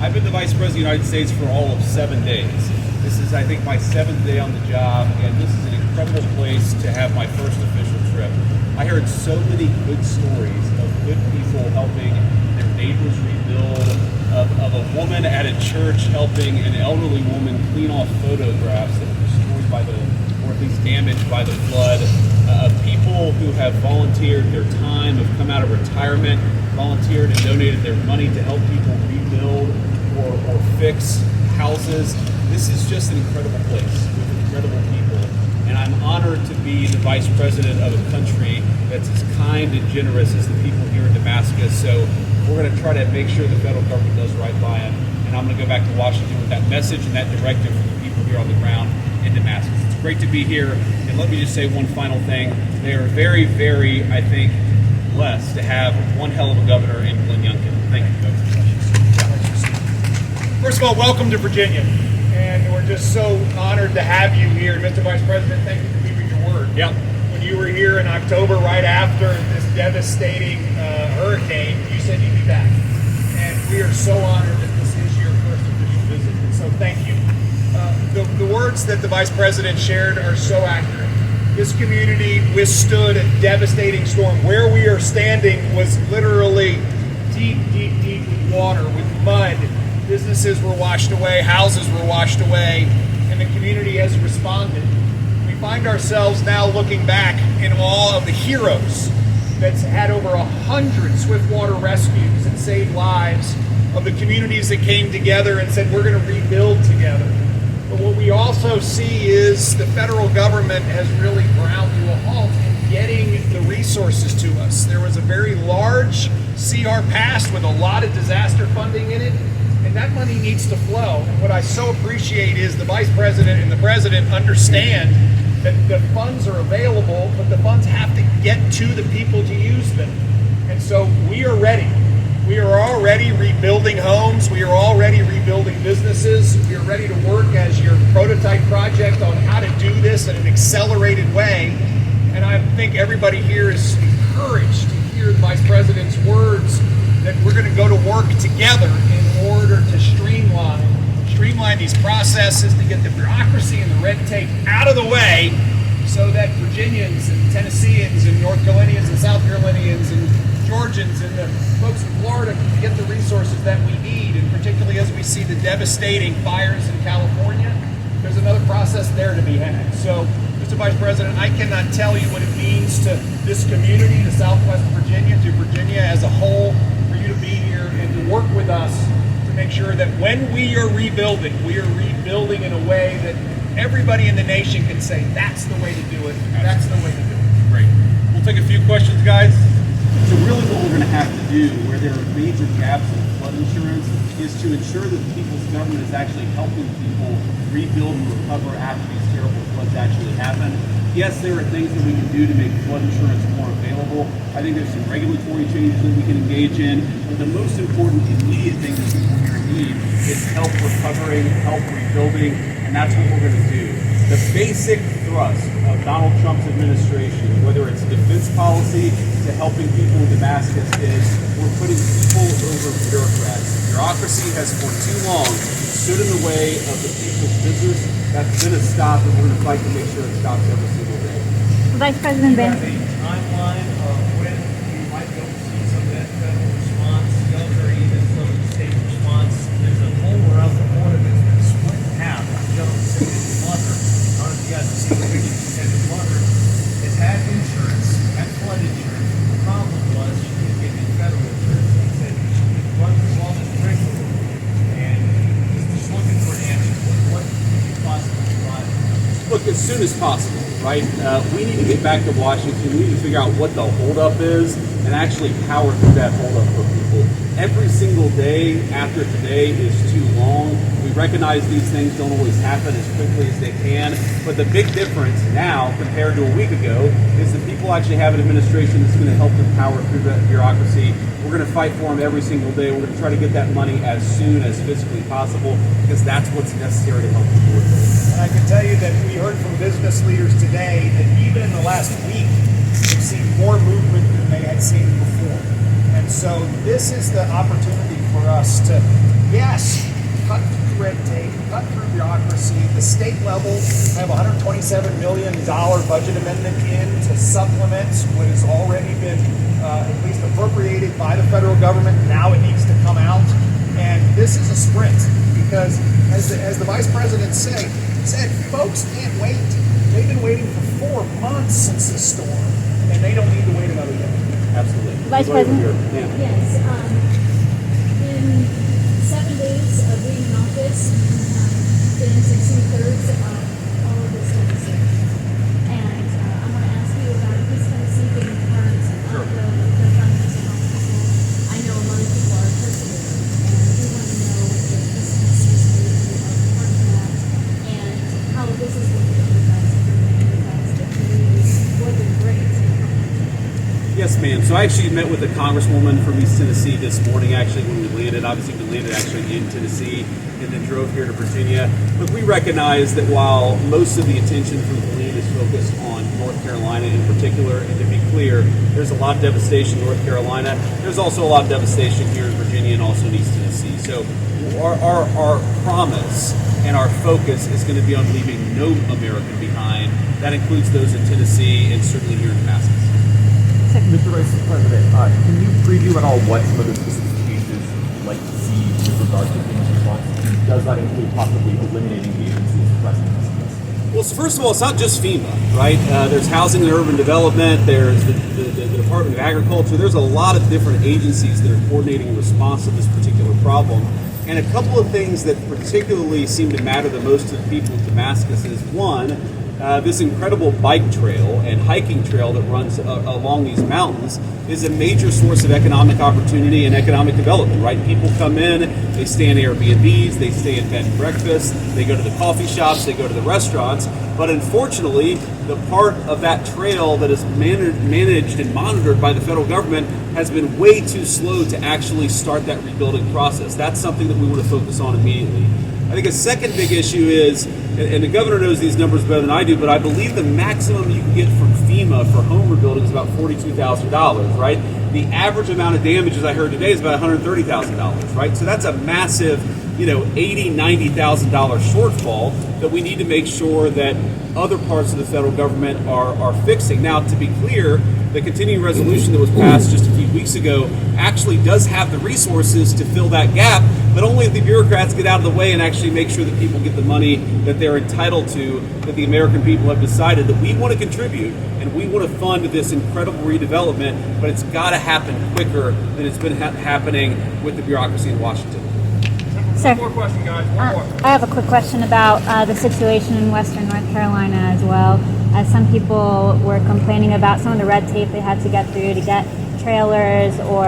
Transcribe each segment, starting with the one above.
I've been the Vice President of the United States for all of 7 days. This is, I think, my 7th day on the job, and this is an incredible place to have my first official trip. I heard so many good stories of good people helping their neighbors rebuild, of a woman at a church helping an elderly woman clean off photographs that were destroyed by or at least damaged by the flood, of people who have volunteered their time, have come out of retirement, volunteered and donated their money to help people rebuild or fix houses. This is just an incredible place with incredible people, and I'm honored to be the Vice President of a country that's as kind and generous as the people here in Damascus. So we're going to try to make sure the federal government does right by them, and I'm going to go back to Washington with that message and that directive for the people here on the ground in Damascus. It's great to be here, and let me just say one final thing. They are very, very, I think, blessed to have one hell of a governor in Youngkin. Thank you, Governor. First of all, welcome to Virginia, and we're just so honored to have you here. Mr. Vice President, thank you for keeping your word. Yeah. When you were here in October, right after this devastating hurricane, you said you'd be back. And we are so honored that this is your first official visit, and so thank you. The words that the Vice President shared are so accurate. This community withstood a devastating storm. Where we are standing was literally deep, deep, deep with water, with mud. Businesses were washed away, houses were washed away, and the community has responded. We find ourselves now looking back in awe of the heroes that's had over 100 swiftwater rescues and saved lives, of the communities that came together and said, we're going to rebuild together. But what we also see is the federal government has really ground to a halt in getting the resources to us. There was a very large CR passed with a lot of disaster funding in it, and that money needs to flow. And what I so appreciate is the Vice President and the President understand that the funds are available, but the funds have to get to the people to use them. And so we are ready. We are already rebuilding homes. We are already rebuilding businesses. We are ready to work as your prototype project on how to do this in an accelerated way. And I think everybody here is encouraged to hear the Vice President's words that we're going to go to work together in order to streamline these processes, to get the bureaucracy and the red tape out of the way so that Virginians and Tennesseans and North Carolinians and South Carolinians and Georgians and the folks in Florida can get the resources that we need, and particularly as we see the devastating fires in California, there's another process there to be had. So, Mr. Vice President, I cannot tell you what it means to this community, to Southwest Virginia, to Virginia as a whole, for you to be here and to work with us to make sure that when we are rebuilding in a way that everybody in the nation can say, that's the way to do it, that's the way to do it. Great. We'll take a few questions, guys. So really what we're going to have to do, where there are major gaps in flood insurance, is to ensure that the people's government is actually helping people rebuild and recover after these terrible floods actually happen. Yes, there are things that we can do to make flood insurance more available. I think there's some regulatory changes that we can engage in. But the most important immediate thing that people here need is help recovering, help rebuilding, and that's what we're going to do. The basic thrust of Donald Trump's administration, whether it's defense policy to helping people in Damascus, is we're putting people over bureaucrats. Bureaucracy has for too long stood in the way of the people's business. That's going to stop, and we're going to fight to make sure it stops every single day. Vice President Vance. Do you have a timeline of when we might be able to see some of that federal response, or even some of the state response? There's a hole around the border that's been split in half. The gentleman sitting in the mother, I don't know if you guys have seen the picture, she said the mother has had insurance, had flood insurance. The problem was she couldn't get any federal insurance. He said she could run through all this rigmarole, and he's just looking for an answer. What could you possibly provide? Look, as soon as possible, right? We need to get back to Washington. We need to figure out what the holdup is and actually power through that holdup for people. Every single day after today is too long. We recognize these things don't always happen as quickly as they can, but the big difference now compared to a week ago is that people actually have an administration that's going to help them power through that bureaucracy. We're going to fight for them every single day. We're going to try to get that money as soon as physically possible, because that's what's necessary to help people with this. And I can tell you that we heard from business leaders today that even in the last week, they've seen more movement than they had seen before. And so this is the opportunity for us to Yes, cut through red tape, cut through bureaucracy. The state level have $127 million budget amendment in to supplement what has already been at least appropriated by the federal government. Now it needs to come out. And this is a sprint because, as the vice president said, folks can't wait. They've been waiting for 4 months since this storm, and they don't need to wait another day. Absolutely. Vice President? Yeah. Yes, in 7 days of being in office, getting to 2/3 of all of this deficit. And I want to ask you about East Tennessee being part of the funds to help people. I know a lot of people are persevering, and we want to know if East Tennessee is going to be a part of that, and how this is going to be you guys and you guys. The community is working great. Yes, ma'am. So I actually met with a congresswoman from East Tennessee this morning, actually, when we landed. Obviously, we landed actually in Tennessee and then drove here to Virginia. But we recognize that while most of the attention from the land is focused on North Carolina in particular, and to be clear, there's a lot of devastation in North Carolina. There's also a lot of devastation here in Virginia and also in East Tennessee. So our promise and our focus is going to be on leaving no American behind. That includes those in Tennessee and certainly here in Damascus. Mr. Vice President, can you preview at all what some of the specific cases you'd like to see with regard to FEMA's response? And does that include possibly eliminating the agency's presence? Well, so first of all, it's not just FEMA, right? There's Housing and Urban Development, there's the Department of Agriculture. There's a lot of different agencies that are coordinating a response to this particular problem. And a couple of things that particularly seem to matter the most to the people of Damascus is, one, this incredible bike trail and hiking trail that runs along these mountains is a major source of economic opportunity and economic development, right? People come in, they stay in Airbnbs, they stay in bed and breakfast, they go to the coffee shops, they go to the restaurants. But unfortunately, the part of that trail that is managed and monitored by the federal government has been way too slow to actually start that rebuilding process. That's something that we want to focus on immediately. I think a second big issue is, and the governor knows these numbers better than I do, but I believe the maximum you can get from FEMA for home rebuilding is about $42,000, right? The average amount of damage, as I heard today, is about $130,000, right? So that's a massive, $80,000, $90,000 shortfall that we need to make sure that other parts of the federal government are fixing. Now, to be clear, the continuing resolution that was passed just a few weeks ago actually does have the resources to fill that gap, but only if the bureaucrats get out of the way and actually make sure that people get the money that they're entitled to, that the American people have decided that we want to contribute and we want to fund this incredible redevelopment, but it's got to happen quicker than it's been happening with the bureaucracy in Washington. Sir, One more question, guys. One more. I have a quick question about the situation in Western North Carolina as well. As some people were complaining about some of the red tape they had to get through to get trailers, or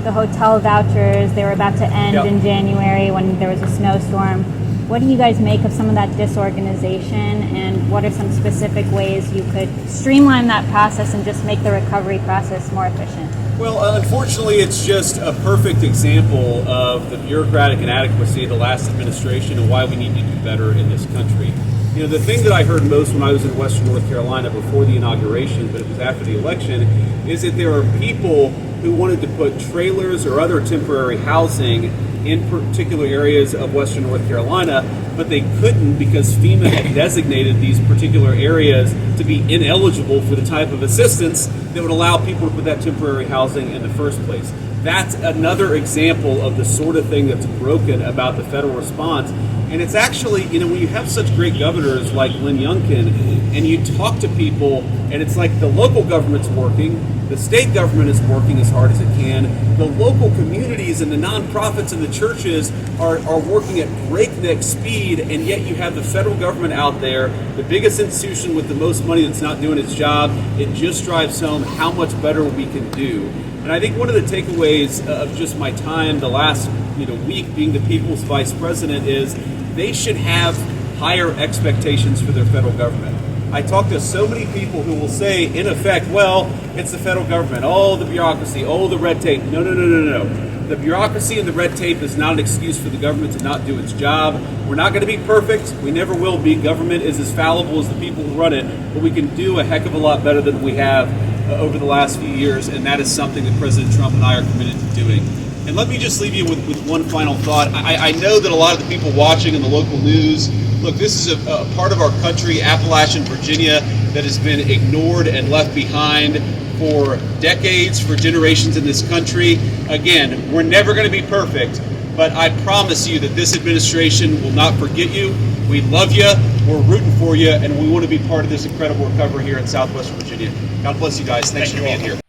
the hotel vouchers they were about to end in January when there was a snowstorm. What do you guys make of some of that disorganization, and what are some specific ways you could streamline that process and just make the recovery process more efficient? Well, unfortunately, it's just a perfect example of the bureaucratic inadequacy of the last administration and why we need to do better in this country. The thing that I heard most when I was in Western North Carolina before the inauguration, but it was after the election, is that there are people who wanted to put trailers or other temporary housing in particular areas of Western North Carolina, but they couldn't because FEMA had designated these particular areas to be ineligible for the type of assistance that would allow people to put that temporary housing in the first place. That's another example of the sort of thing that's broken about the federal response. And it's actually, when you have such great governors like Youngkin, and you talk to people, and it's like the local government's working, the state government is working as hard as it can, the local communities and the nonprofits and the churches are working at breakneck speed, and yet you have the federal government out there, the biggest institution with the most money that's not doing its job. It just drives home how much better we can do. And I think one of the takeaways of just my time the last week being the people's vice president is they should have higher expectations for their federal government. I talk to so many people who will say, in effect, well, it's the federal government, the bureaucracy, the red tape. No. The bureaucracy and the red tape is not an excuse for the government to not do its job. We're not going to be perfect. We never will be. Government is as fallible as the people who run it, but we can do a heck of a lot better than we have over the last few years, and that is something that President Trump and I are committed to doing. And let me just leave you with one final thought. I know that a lot of the people watching in the local news, look, this is a part of our country, Appalachian, Virginia, that has been ignored and left behind for decades, for generations in this country. Again, we're never going to be perfect, but I promise you that this administration will not forget you. We love you, we're rooting for you, and we want to be part of this incredible recovery here in Southwest Virginia. God bless you guys. Thanks for being here.